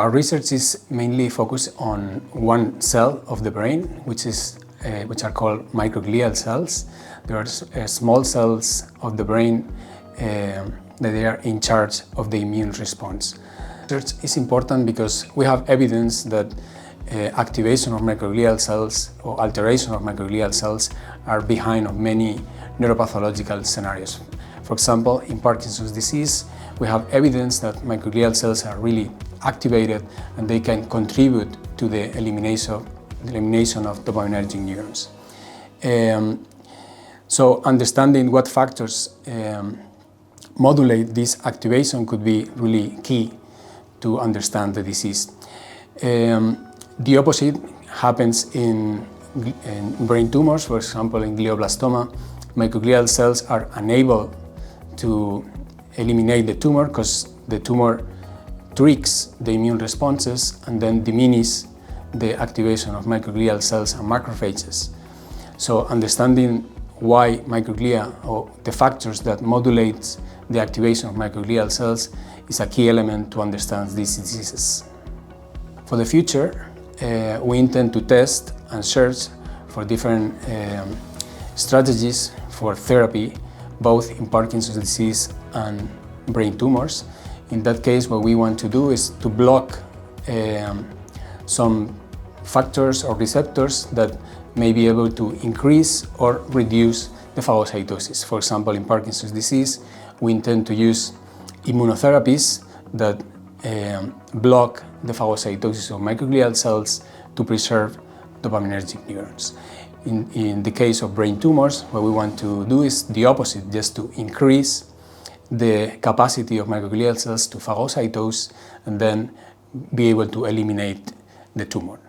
our research is mainly focused on one cell of the brain, which are called microglial cells. There are small cells of the brain that they are in charge of the immune response. Research is important because we have evidence that activation of microglial cells or alteration of microglial cells are behind of many neuropathological scenarios. For example, in Parkinson's disease, we have evidence that microglial cells are really activated and they can contribute to the elimination of dopaminergic neurons. So understanding what factors modulate this activation could be really key to understand the disease. The opposite happens in brain tumors. For example, in glioblastoma, microglial cells are unable to eliminate the tumor because the tumor tricks the immune responses and then diminishes the activation of microglial cells and macrophages. So understanding why microglia, or the factors that modulate the activation of microglial cells, is a key element to understand these diseases. For the future, we intend to test and search for different strategies for therapy, both in Parkinson's disease and brain tumors. In that case, what we want to do is to block some factors or receptors that may be able to increase or reduce the phagocytosis. For example, in Parkinson's disease, we intend to use immunotherapies that block the phagocytosis of microglial cells to preserve dopaminergic neurons. In the case of brain tumors, what we want to do is the opposite, just to increase the capacity of microglial cells to phagocytose and then be able to eliminate the tumor.